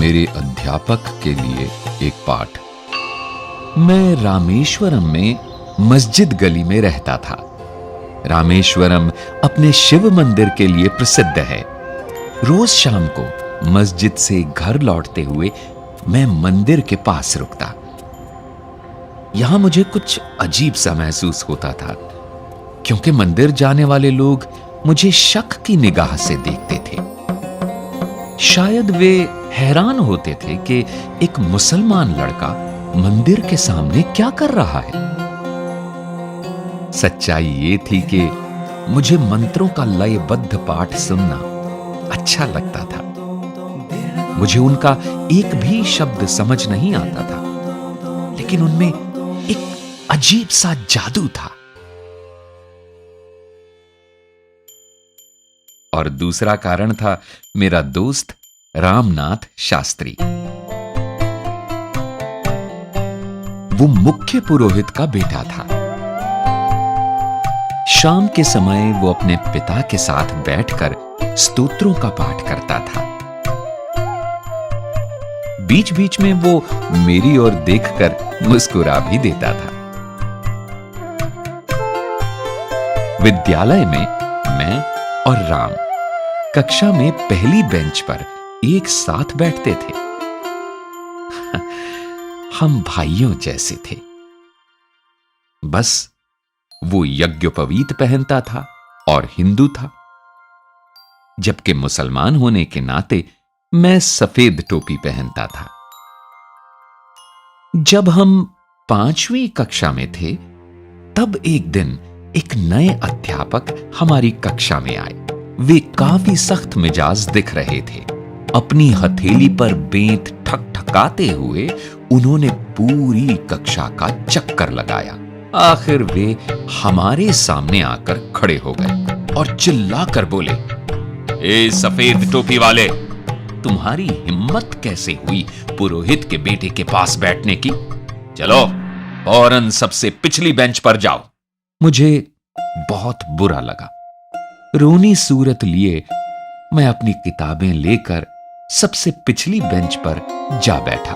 मेरे अध्यापक के लिए एक पाठ। मैं रामेश्वरम में मस्जिद गली में रहता था। रामेश्वरम अपने शिव मंदिर के लिए प्रसिद्ध है। रोज शाम को मस्जिद से घर लौटते हुए मैं मंदिर के पास रुकता। यहां मुझे कुछ अजीब सा महसूस होता था, क्योंकि मंदिर जाने वाले लोग मुझे शक की निगाह से देखते थे। शायद वे हैरान होते थे कि एक मुसलमान लड़का मंदिर के सामने क्या कर रहा है। सच्चाई ये थी कि मुझे मंत्रों का लयबद्ध पाठ सुनना अच्छा लगता था। मुझे उनका एक भी शब्द समझ नहीं आता था, लेकिन उनमें एक अजीब सा जादू था। और दूसरा कारण था मेरा दोस्त रामनाथ शास्त्री। वो मुख्य पुरोहित का बेटा था। शाम के समय वो अपने पिता के साथ बैठकर स्तोत्रों का पाठ करता था। बीच बीच में वो मेरी ओर देखकर मुस्कुरा भी देता था। विद्यालय में मैं और राम कक्षा में पहली बेंच पर एक साथ बैठते थे। हम भाइयों जैसे थे। बस वो यज्ञोपवीत पहनता था और हिंदू था, जबकि मुसलमान होने के नाते मैं सफेद टोपी पहनता था। जब हम 5वीं कक्षा में थे, तब एक दिन एक नए अध्यापक हमारी कक्षा में आए। वे काफी सख्त मिजाज दिख रहे थे। अपनी हथेली पर बेंत ठकठकाते हुए उन्होंने पूरी कक्षा का चक्कर लगाया। आखिर वे हमारे सामने आकर खड़े हो गए और चिल्लाकर बोले, ए सफेद टोपी वाले, तुम्हारी हिम्मत कैसे हुई पुरोहित के बेटे के पास बैठने की? चलो फौरन सबसे पिछली बेंच पर जाओ। मुझे बहुत बुरा लगा। रोनी सूरत लिए मैं अपनी किताबें लेकर सबसे पिछली बेंच पर जा बैठा।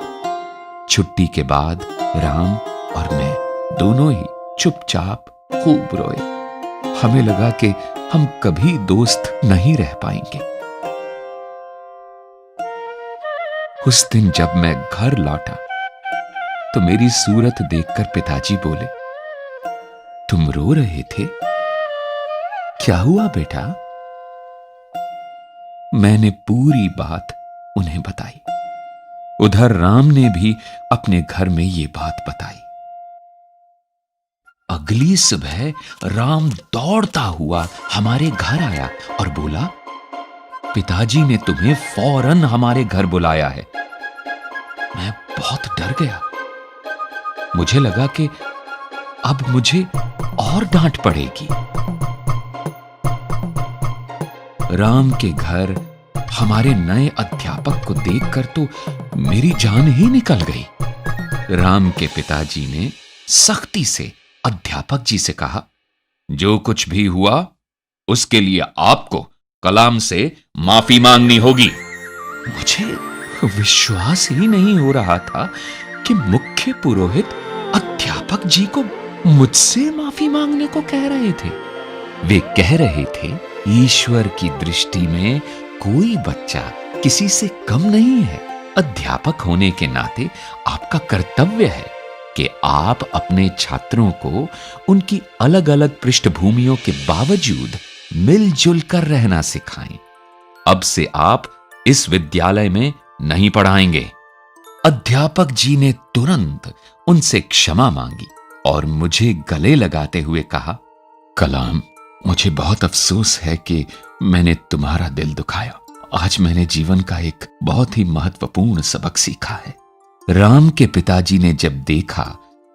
छुट्टी के बाद राम और मैं दोनों ही चुपचाप खूब रोए। हमें लगा कि हम कभी दोस्त नहीं रह पाएंगे। उस दिन जब मैं घर लौटा तो मेरी सूरत देखकर पिताजी बोले, तुम रो रहे थे? क्या हुआ बेटा? मैंने पूरी बात उन्हें बताई। उधर राम ने भी अपने घर में ये बात बताई। अगली सुबह राम दौड़ता हुआ हमारे घर आया और बोला, पिताजी ने तुम्हें फौरन हमारे घर बुलाया है। मैं बहुत डर गया। मुझे लगा कि अब मुझे और डांट पड़ेगी। राम के घर हमारे नए अध्यापक को देखकर तो मेरी जान ही निकल गई। राम के पिताजी ने सख्ती से अध्यापक जी से कहा, जो कुछ भी हुआ उसके लिए आपको कलाम से माफी मांगनी होगी। मुझे विश्वास ही नहीं हो रहा था कि मुख्य पुरोहित अध्यापक जी को मुझसे माफी मांगने को कह रहे थे। वे कह रहे थे, ईश्वर की दृष्टि में कोई बच्चा किसी से कम नहीं है। अध्यापक होने के नाते आपका कर्तव्य है कि आप अपने छात्रों को उनकी अलग अलग पृष्ठभूमियों के बावजूद मिलजुल कर रहना सिखाएं। अब से आप इस विद्यालय में नहीं पढ़ाएंगे। अध्यापक जी ने तुरंत उनसे क्षमा मांगी और मुझे गले लगाते हुए कहा, कलाम, मुझे बहुत अफसोस है कि मैंने तुम्हारा दिल दुखाया। आज मैंने जीवन का एक बहुत ही महत्वपूर्ण सबक सीखा है। राम के पिताजी ने जब देखा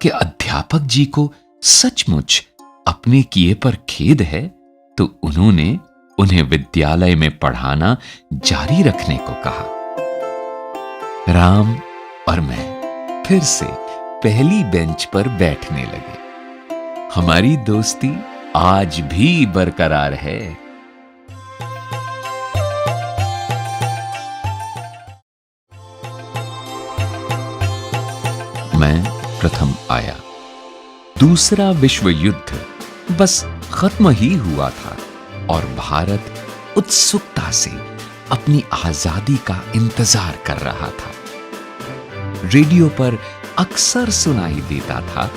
कि अध्यापक जी को सचमुच अपने किए पर खेद है, तो उन्होंने उन्हें विद्यालय में पढ़ाना जारी रखने को कहा। राम और मैं फिर से पहली बेंच पर बैठने लगे। हमारी दोस्ती आज भी बरकरार है। मैं प्रथम आया। दूसरा विश्व युद्ध बस खत्म ही हुआ था और भारत उत्सुकता से अपनी आजादी का इंतजार कर रहा था। रेडियो पर अक्सर सुनाई देता था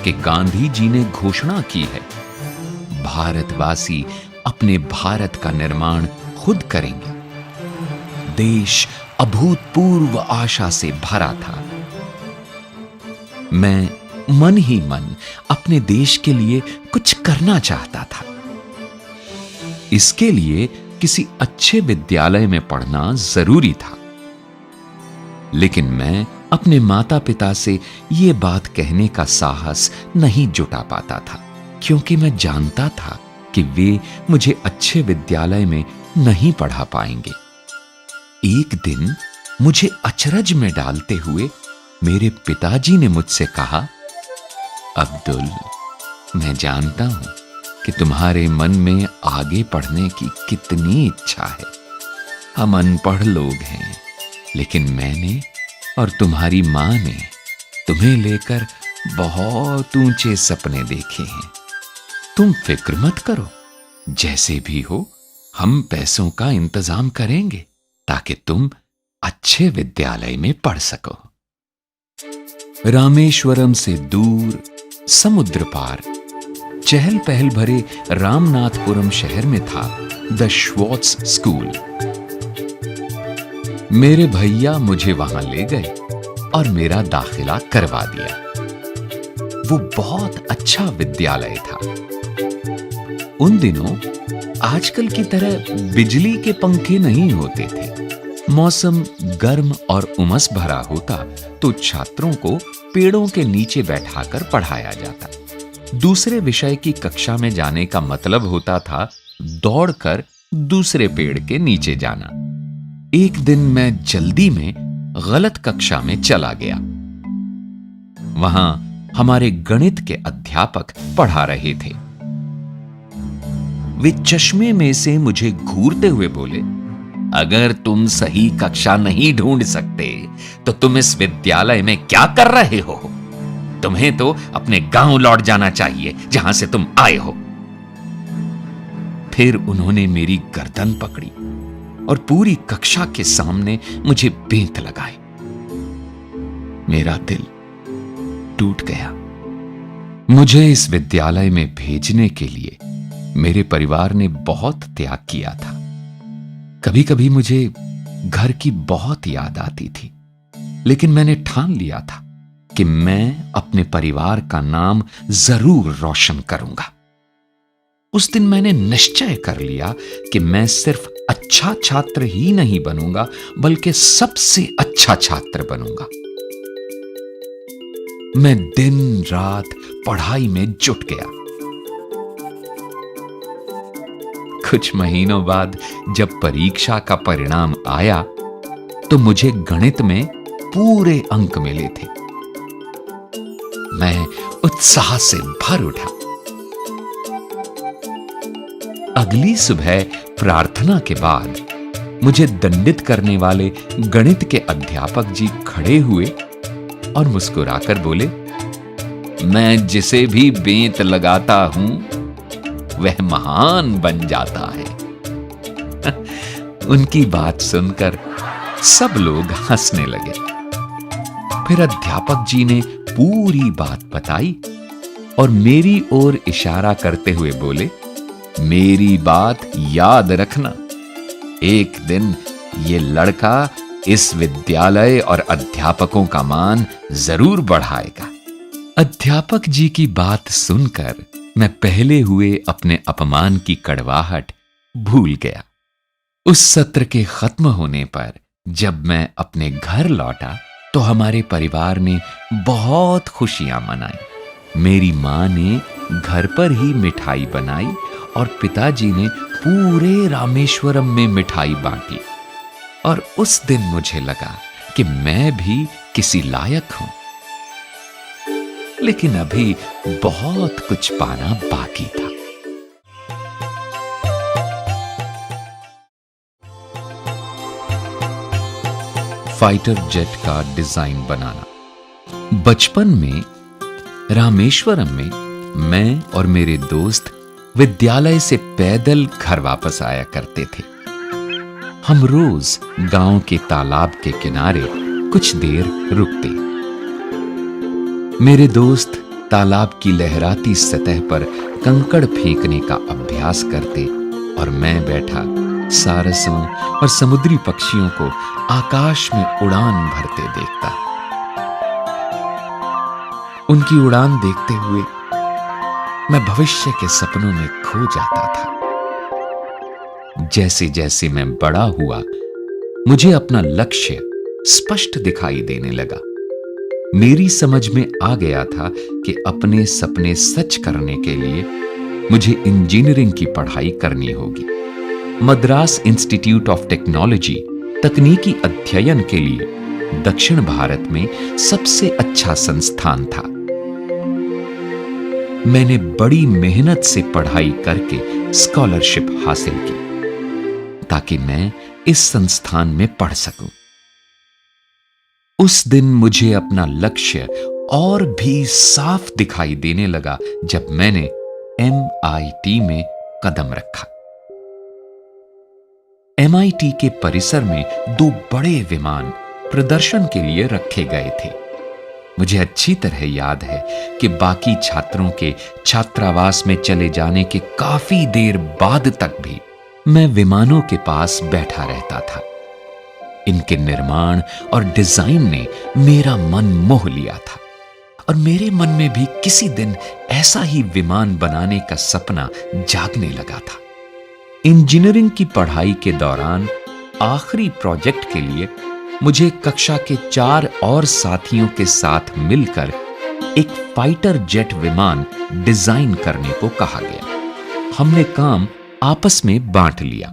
कि गांधी जी ने घोषणा की है, भारतवासी अपने भारत का निर्माण खुद करेंगे। देश अभूतपूर्व आशा से भरा था। मैं मन ही मन अपने देश के लिए कुछ करना चाहता था। इसके लिए किसी अच्छे विद्यालय में पढ़ना जरूरी था। लेकिन मैं अपने माता पिता से यह बात कहने का साहस नहीं जुटा पाता था, क्योंकि मैं जानता था कि वे मुझे अच्छे विद्यालय में नहीं पढ़ा पाएंगे। एक दिन मुझे अचरज में डालते हुए मेरे पिताजी ने मुझसे कहा, अब्दुल, मैं जानता हूं कि तुम्हारे मन में आगे पढ़ने की कितनी इच्छा है। हम अनपढ़ लोग हैं, लेकिन मैंने और तुम्हारी मां ने तुम्हें लेकर बहुत ऊंचे सपने देखे हैं। तुम फिक्र मत करो, जैसे भी हो हम पैसों का इंतजाम करेंगे ताकि तुम अच्छे विद्यालय में पढ़ सको। रामेश्वरम से दूर समुद्र पार चहल पहल भरे रामनाथपुरम शहर में था द श्वार्ट्ज स्कूल। मेरे भैया मुझे वहां ले गए और मेरा दाखिला करवा दिया। वो बहुत अच्छा विद्यालय था। उन दिनों आजकल की तरह बिजली के पंखे नहीं होते थे। मौसम गर्म और उमस भरा होता तो छात्रों को पेड़ों के नीचे बैठाकर पढ़ाया जाता। दूसरे विषय की कक्षा में जाने का मतलब होता था दौड़कर दूसरे पेड़ के नीचे जाना। एक दिन मैं जल्दी में गलत कक्षा में चला गया। वहां हमारे गणित के अध्यापक पढ़ा रहे थे। वे चश्मे में से मुझे घूरते हुए बोले, अगर तुम सही कक्षा नहीं ढूंढ सकते तो तुम इस विद्यालय में क्या कर रहे हो? तुम्हें तो अपने गांव लौट जाना चाहिए जहां से तुम आए हो। फिर उन्होंने मेरी गर्दन पकड़ी और पूरी कक्षा के सामने मुझे बेंत लगाए। मेरा दिल टूट गया। मुझे इस विद्यालय में भेजने के लिए मेरे परिवार ने बहुत त्याग किया था। कभी कभी मुझे घर की बहुत याद आती थी, लेकिन मैंने ठान लिया था कि मैं अपने परिवार का नाम जरूर रोशन करूंगा। उस दिन मैंने निश्चय कर लिया कि मैं सिर्फ अच्छा छात्र ही नहीं बनूंगा, बल्कि सबसे अच्छा छात्र बनूंगा। मैं दिन रात पढ़ाई में जुट गया। कुछ महीनों बाद जब परीक्षा का परिणाम आया तो मुझे गणित में पूरे अंक मिले थे। मैं उत्साह से भर उठा। अगली सुबह प्रार्थना के बाद मुझे दंडित करने वाले गणित के अध्यापक जी खड़े हुए और मुस्कुराकर बोले, मैं जिसे भी बेंत लगाता हूं वह महान बन जाता है। उनकी बात सुनकर सब लोग हंसने लगे। फिर अध्यापक जी ने पूरी बात बताई और मेरी ओर इशारा करते हुए बोले, मेरी बात याद रखना, एक दिन ये लड़का इस विद्यालय और अध्यापकों का मान जरूर बढ़ाएगा। अध्यापक जी की बात सुनकर मैं पहले हुए अपने अपमान की कड़वाहट भूल गया। उस सत्र के खत्म होने पर जब मैं अपने घर लौटा तो हमारे परिवार ने बहुत खुशियां मनाई। मेरी मां ने घर पर ही मिठाई बनाई और पिताजी ने पूरे रामेश्वरम में मिठाई बांटी। और उस दिन मुझे लगा कि मैं भी किसी लायक हूं। लेकिन अभी बहुत कुछ पाना बाकी था। फाइटर जेट का डिजाइन बनाना। बचपन में रामेश्वरम में मैं और मेरे दोस्त विद्यालय से पैदल घर वापस आया करते थे। हम रोज गांव के तालाब के किनारे कुछ देर रुकते। मेरे दोस्त तालाब की लहराती सतह पर कंकड़ फेंकने का अभ्यास करते और मैं बैठा सारसों और समुद्री पक्षियों को आकाश में उड़ान भरते देखता। उनकी उड़ान देखते हुए मैं भविष्य के सपनों में खो जाता था। जैसे जैसे मैं बड़ा हुआ, मुझे अपना लक्ष्य स्पष्ट दिखाई देने लगा। मेरी समझ में आ गया था कि अपने सपने सच करने के लिए मुझे इंजीनियरिंग की पढ़ाई करनी होगी। मद्रास इंस्टीट्यूट ऑफ टेक्नोलॉजी तकनीकी अध्ययन के लिए दक्षिण भारत में सबसे अच्छा संस्थान था। मैंने बड़ी मेहनत से पढ़ाई करके स्कॉलरशिप हासिल की ताकि मैं इस संस्थान में पढ़ सकूं। उस दिन मुझे अपना लक्ष्य और भी साफ दिखाई देने लगा जब मैंने MIT में कदम रखा। MIT के परिसर में 2 बड़े विमान प्रदर्शन के लिए रखे गए थे। मुझे अच्छी तरह याद है कि बाकी छात्रों के छात्रावास में चले जाने के काफी देर बाद तक भी मैं विमानों के पास बैठा रहता था। इनके निर्माण और डिजाइन ने मेरा मन मोह लिया था और मेरे मन में भी किसी दिन ऐसा ही विमान बनाने का सपना जागने लगा था। इंजीनियरिंग की पढ़ाई के दौरान आखिरी प्रोजेक्ट के लिए मुझे कक्षा के 4 और साथियों के साथ मिलकर एक फाइटर जेट विमान डिजाइन करने को कहा गया। हमने काम आपस में बांट लिया।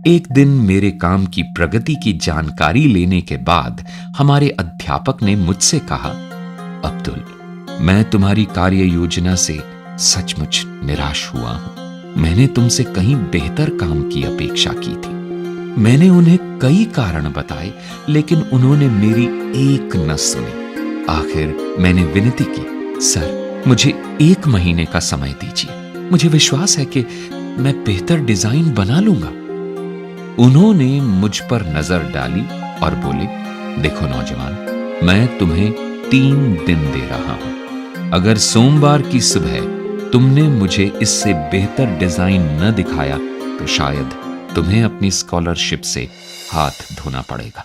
एक दिन मेरे काम की प्रगति की जानकारी लेने के बाद हमारे अध्यापक ने मुझसे कहा, अब्दुल, मैं तुम्हारी कार्य योजना से सचमुच निराश हुआ हूं। मैंने तुमसे कहीं बेहतर काम की अपेक्षा की थी। मैंने उन्हें कई कारण बताए, लेकिन उन्होंने मेरी एक न सुनी। आखिर मैंने विनती की, सर, मुझे 1 महीने का समय दीजिए। मुझे विश्वास है कि मैं बेहतर डिजाइन बना लूंगा। उन्होंने मुझ पर नजर डाली और बोले, देखो नौजवान, मैं तुम्हें 3 दिन दे रहा हूं। अगर सोमवार की सुबह तुमने मुझे इससे बेहतर डिजाइन न दिखाया तो शायद तुम्हें अपनी स्कॉलरशिप से हाथ धोना पड़ेगा।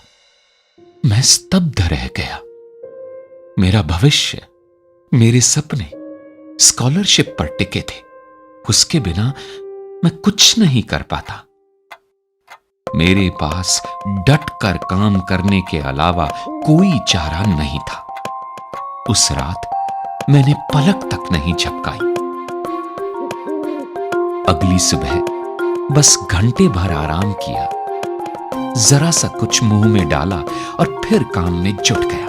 मैं स्तब्ध रह गया। मेरा भविष्य, मेरे सपने स्कॉलरशिप पर टिके थे। उसके बिना मैं कुछ नहीं कर पाता। मेरे पास डट कर काम करने के अलावा कोई चारा नहीं था। उस रात मैंने पलक तक नहीं झपकाई। अगली सुबह बस घंटे भर आराम किया, जरा सा कुछ मुंह में डाला और फिर काम में जुट गया।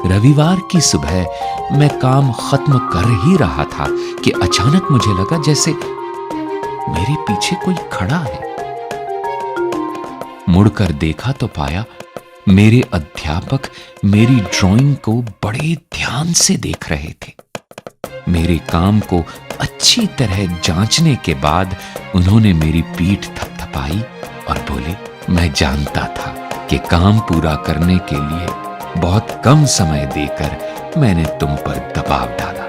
रविवार की सुबह मैं काम खत्म कर ही रहा था कि अचानक मुझे लगा जैसे मेरे पीछे कोई खड़ा है। मुड़कर देखा तो पाया मेरे अध्यापक मेरी ड्राइंग को बड़े ध्यान से देख रहे थे। मेरे काम को अच्छी तरह जांचने के बाद उन्होंने मेरी पीठ थपथपाई और बोले, मैं जानता था कि काम पूरा करने के लिए बहुत कम समय देकर मैंने तुम पर दबाव डाला,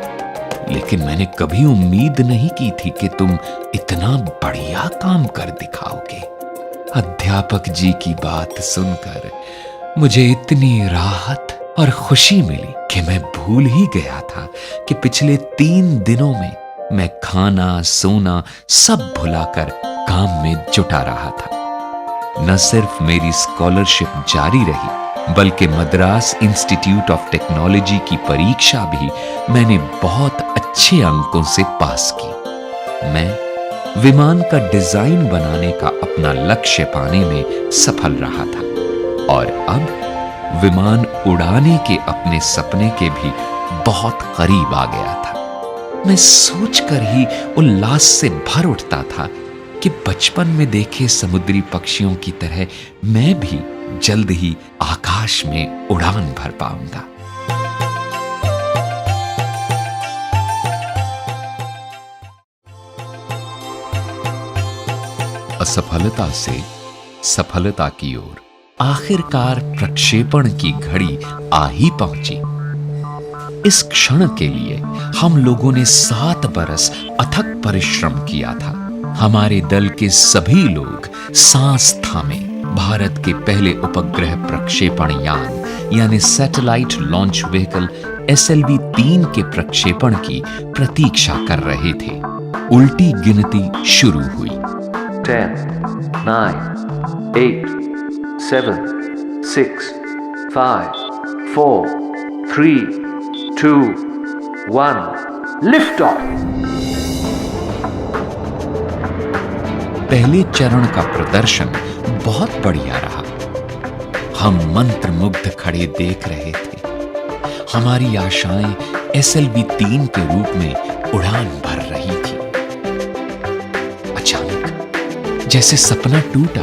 लेकिन मैंने कभी उम्मीद नहीं की थी कि तुम इतना बढ़िया काम कर दिखाओगे। अध्यापक जी की बात सुनकर मुझे इतनी राहत और खुशी मिली कि मैं भूल ही गया था कि पिछले 3 दिनों में मैं खाना सोना सब भुलाकर काम में जुटा रहा था। न सिर्फ मेरी स्कॉलरशिप जारी रही, बल्कि मद्रास इंस्टीट्यूट ऑफ टेक्नोलॉजी की परीक्षा भी मैंने बहुत अच्छे अंकों से पास की। मैं विमान का डिजाइन बनाने का अपना लक्ष्य पाने में सफल रहा था और अब विमान उड़ाने के अपने सपने के भी बहुत करीब आ गया था। मैं सोचकर ही उल्लास से भर उठता था कि बचपन में देखे समुद्री पक्षियों की तरह मैं भी जल्द ही आकाश में उड़ान भर पाऊंगा। असफलता से सफलता की ओर आखिरकार प्रक्षेपण की घड़ी आ ही पहुंची। इस क्षण के लिए हम लोगों ने 7 बरस अथक परिश्रम किया था। हमारे दल के सभी लोग सांस थामे भारत के पहले उपग्रह प्रक्षेपण यान यानी सैटेलाइट लॉन्च व्हीकल SLV-3 के प्रक्षेपण की प्रतीक्षा कर रहे थे। उल्टी गिनती शुरू हुई। 10, 9, 8, 7, 6, 5, 4, 3, 2, 1, lift off! पहले चरण का प्रदर्शन बहुत बढ़िया रहा। हम मंत्रमुग्ध खड़े देख रहे थे। हमारी आशाएं SLV-3 के रूप में उड़ान भर रही थी। अचानक जैसे सपना टूटा,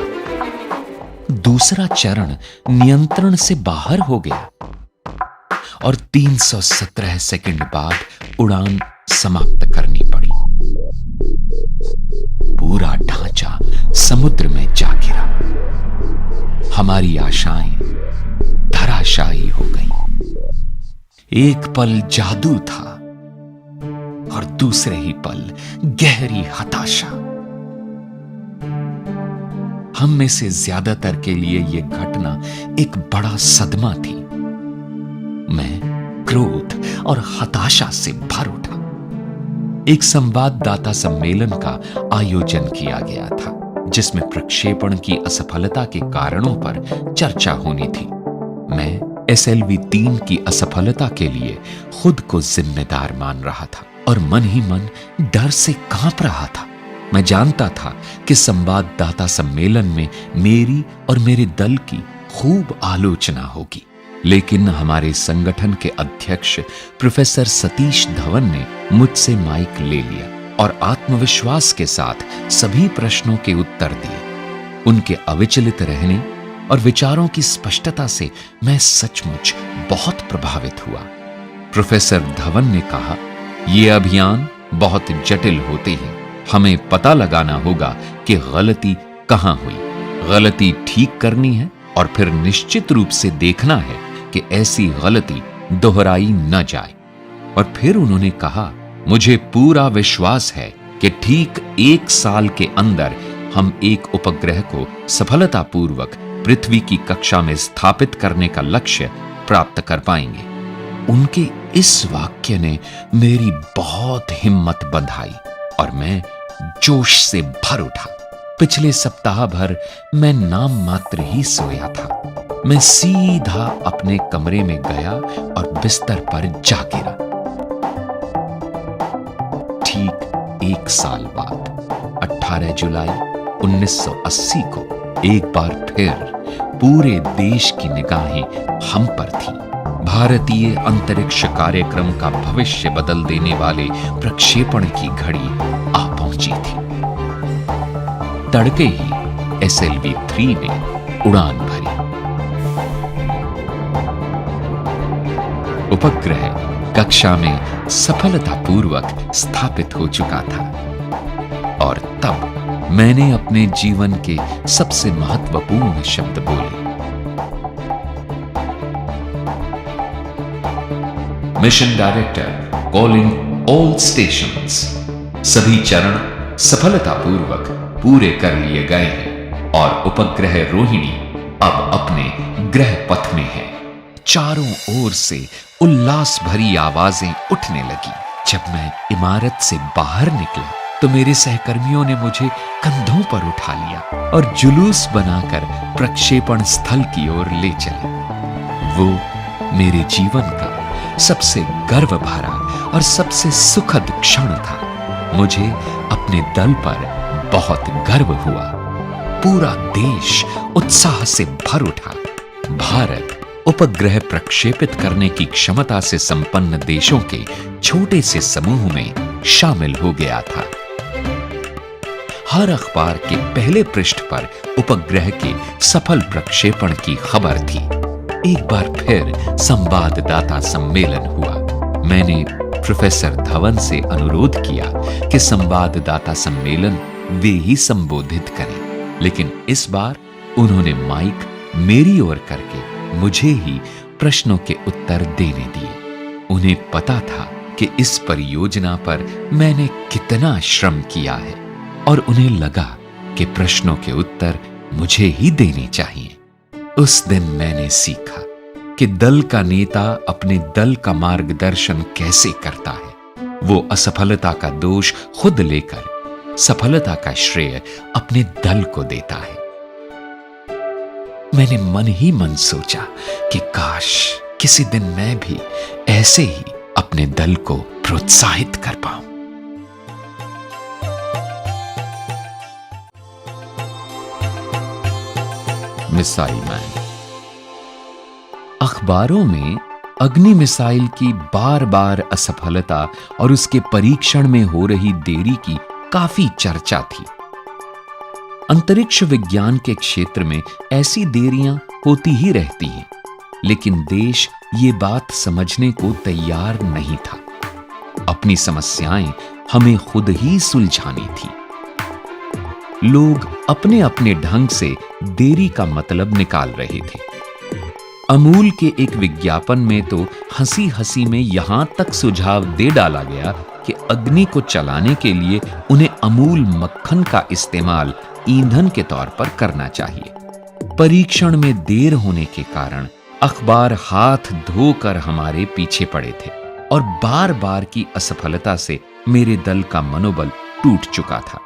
दूसरा चरण नियंत्रण से बाहर हो गया और 317 सेकंड बाद उड़ान समाप्त करनी पड़ी। पूरा ढांचा समुद्र में जा गिरा। हमारी आशाएं धराशायी हो गई। एक पल जादू था और दूसरे ही पल गहरी हताशा। हम में से ज्यादातर के लिए यह घटना एक बड़ा सदमा थी। मैं क्रोध और हताशा से भर उठा। एक संवाददाता सम्मेलन का आयोजन किया गया था, जिसमें प्रक्षेपण की असफलता के कारणों पर चर्चा होनी थी। मैं SLV-3 की असफलता के लिए खुद को जिम्मेदार मान रहा था और मन ही मन डर से कांप रहा था। मैं जानता था कि संवाददाता सम्मेलन में मेरी और मेरे दल की खूब आलोचना होगी, लेकिन हमारे संगठन के अध्यक्ष प्रोफेसर सतीश धवन ने मुझसे माइक ले लिया और आत्मविश्वास के साथ सभी प्रश्नों के उत्तर दिए। उनके अविचलित रहने और विचारों की स्पष्टता से मैं सचमुच बहुत प्रभावित हुआ। प्रोफेसर धवन ने कहा, "ये अभियान बहुत जटिल होते हैं। हमें पता लगाना होगा कि गलती कहां हुई, गलती ठीक करनी है और फिर निश्चित रूप से देखना है कि ऐसी गलती दोहराई न जाए।" और फिर उन्होंने कहा, "मुझे पूरा विश्वास है कि ठीक 1 साल के अंदर हम एक उपग्रह को सफलतापूर्वक पृथ्वी की कक्षा में स्थापित करने का लक्ष्य प्राप्त कर पाएंगे।" उनके इस वाक्य ने मेरी बहुत हिम्मत बंधाई और मैं जोश से भर उठा। पिछले सप्ताह भर मैं नाम मात्र ही सोया था। मैं सीधा अपने कमरे में गया और बिस्तर पर जा गिरा। ठीक 1 साल बाद 18 जुलाई 1980 को एक बार फिर पूरे देश की निगाहें हम पर थी। भारतीय अंतरिक्ष कार्यक्रम का भविष्य बदल देने वाले प्रक्षेपण की घड़ी आ पहुंची थी। तड़के ही SLV-3 ने उड़ान भरी। उपग्रह कक्षा में सफलतापूर्वक स्थापित हो चुका था और तब मैंने अपने जीवन के सबसे महत्वपूर्ण शब्द बोले। Mission director calling all stations. सभी चरण सफलतापूर्वक पूरे कर लिए गए हैं और उपग्रह रोहिणी अब अपने ग्रह पथ में है। चारों ओर से उल्लास भरी आवाजें उठने लगी। जब मैं इमारत से बाहर निकला तो मेरे सहकर्मियों ने मुझे कंधों पर उठा लिया और जुलूस बनाकर प्रक्षेपण स्थल की ओर ले चले। वो मेरे जीवन का सबसे गर्व भरा और सबसे सुखद क्षण था। मुझे अपने दल पर बहुत गर्व हुआ। पूरा देश उत्साह से भर उठा। भारत उपग्रह प्रक्षेपित करने की क्षमता से संपन्न देशों के छोटे से समूह में शामिल हो गया था। हर अखबार के पहले पृष्ठ पर उपग्रह के सफल प्रक्षेपण की खबर थी। एक बार फिर संवाददाता सम्मेलन हुआ। मैंने प्रोफेसर धवन से अनुरोध किया कि संवाददाता सम्मेलन वे ही संबोधित करें, लेकिन इस बार उन्होंने माइक मेरी ओर करके मुझे ही प्रश्नों के उत्तर देने दिए। उन्हें पता था कि इस परियोजना पर मैंने कितना श्रम किया है और उन्हें लगा कि प्रश्नों के उत्तर मुझे ही देने चाहिए। उस दिन मैंने सीखा कि दल का नेता अपने दल का मार्गदर्शन कैसे करता है। वो असफलता का दोष खुद लेकर सफलता का श्रेय अपने दल को देता है। मैंने मन ही मन सोचा कि काश किसी दिन मैं भी ऐसे ही अपने दल को प्रोत्साहित कर पाऊं। Missile man. अखबारों में अग्नि मिसाइल की बार बार असफलता और उसके परीक्षण में हो रही देरी की काफी चर्चा थी। अंतरिक्ष विज्ञान के क्षेत्र में ऐसी देरियां होती ही रहती हैं, लेकिन देश ये बात समझने को तैयार नहीं था। अपनी समस्याएं हमें खुद ही सुलझानी थी। लोग अपने अपने ढंग से देरी का मतलब निकाल रहे थे। अमूल के एक विज्ञापन में तो हंसी हंसी में यहां तक सुझाव दे डाला गया कि अग्नि को चलाने के लिए उन्हें अमूल मक्खन का इस्तेमाल ईंधन के तौर पर करना चाहिए। परीक्षण में देर होने के कारण अखबार हाथ धोकर हमारे पीछे पड़े थे और बार बार की असफलता से मेरे दल का मनोबल टूट चुका था।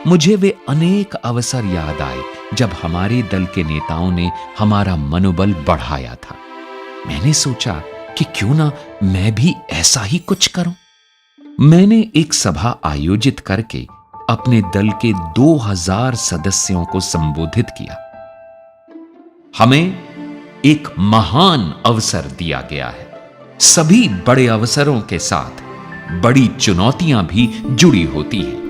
मुझे वे अनेक अवसर याद आए जब हमारे दल के नेताओं ने हमारा मनोबल बढ़ाया था। मैंने सोचा कि क्यों ना मैं भी ऐसा ही कुछ करूं। मैंने एक सभा आयोजित करके अपने दल के 2000 सदस्यों को संबोधित किया। हमें एक महान अवसर दिया गया है। सभी बड़े अवसरों के साथ बड़ी चुनौतियां भी जुड़ी होती हैं।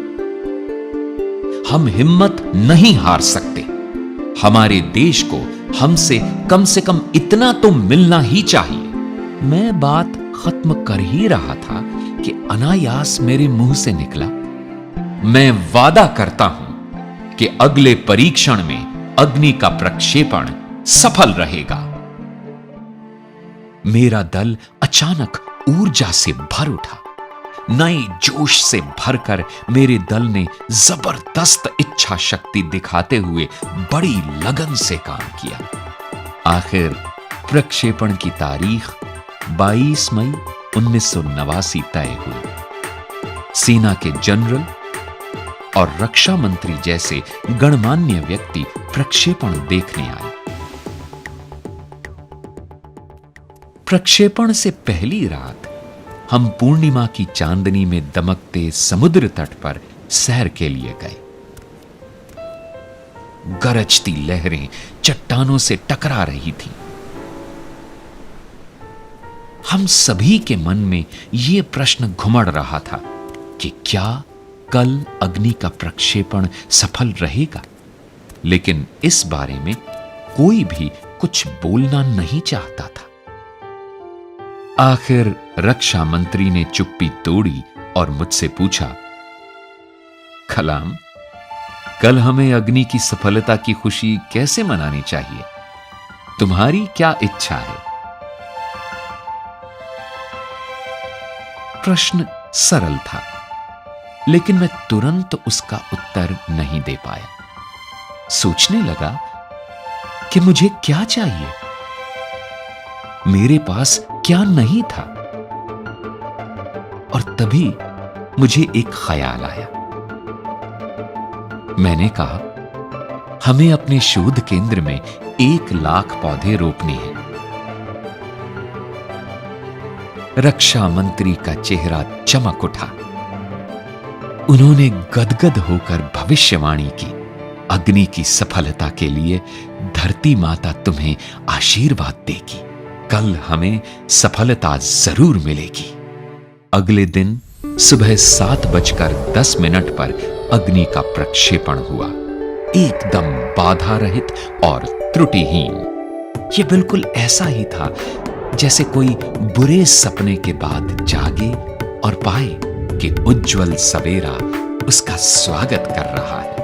हम हिम्मत नहीं हार सकते। हमारे देश को हमसे कम इतना तो मिलना ही चाहिए। मैं बात खत्म कर ही रहा था कि अनायास मेरे मुंह से निकला, मैं वादा करता हूं कि अगले परीक्षण में अग्नि का प्रक्षेपण सफल रहेगा। मेरा दल अचानक ऊर्जा से भर उठा। नए जोश से भरकर मेरे दल ने जबरदस्त इच्छा शक्ति दिखाते हुए बड़ी लगन से काम किया। आखिर प्रक्षेपण की तारीख 22 मई 1989 तय हुई। सेना के जनरल और रक्षा मंत्री जैसे गणमान्य व्यक्ति प्रक्षेपण देखने आए। प्रक्षेपण से पहली रात हम पूर्णिमा की चांदनी में दमकते समुद्र तट पर सैर के लिए गए। गरजती लहरें चट्टानों से टकरा रही थीं। हम सभी के मन में यह प्रश्न घुमड़ रहा था कि क्या कल अग्नि का प्रक्षेपण सफल रहेगा, लेकिन इस बारे में कोई भी कुछ बोलना नहीं चाहता था। आखिर रक्षा मंत्री ने चुप्पी तोड़ी और मुझसे पूछा, कलाम, कल हमें अग्नि की सफलता की खुशी कैसे मनानी चाहिए? तुम्हारी क्या इच्छा है? प्रश्न सरल था, लेकिन मैं तुरंत उसका उत्तर नहीं दे पाया। सोचने लगा कि मुझे क्या चाहिए। मेरे पास क्या नहीं था। और तभी मुझे एक ख्याल आया। मैंने कहा, हमें अपने शोध केंद्र में 1 लाख पौधे रोपने हैं। रक्षा मंत्री का चेहरा चमक उठा। उन्होंने गदगद होकर भविष्यवाणी की, अग्नि की सफलता के लिए धरती माता तुम्हें आशीर्वाद देगी। कल हमें सफलता जरूर मिलेगी। अगले दिन सुबह 7:10 पर अग्नि का प्रक्षेपण हुआ, एकदम बाधा रहित और त्रुटिहीन। यह बिल्कुल ऐसा ही था जैसे कोई बुरे सपने के बाद जागे और पाए कि उज्जवल सवेरा उसका स्वागत कर रहा है।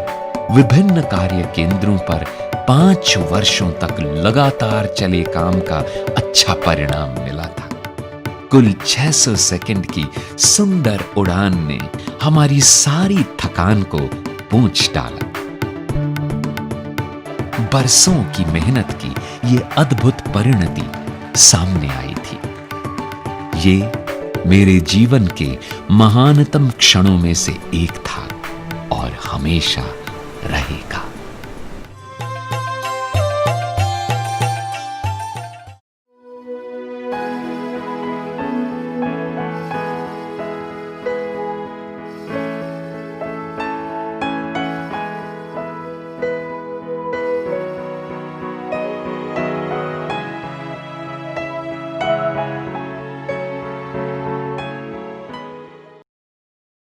विभिन्न कार्य केंद्रों पर 5 वर्षों तक लगातार चले काम का अच्छा परिणाम मिला था। कुल 600 सेकंड की सुंदर उड़ान ने हमारी सारी थकान को पोंछ डाला। बरसों की मेहनत की ये अद्भुत परिणति सामने आई थी। ये मेरे जीवन के महानतम क्षणों में से एक था और हमेशा रहेगा।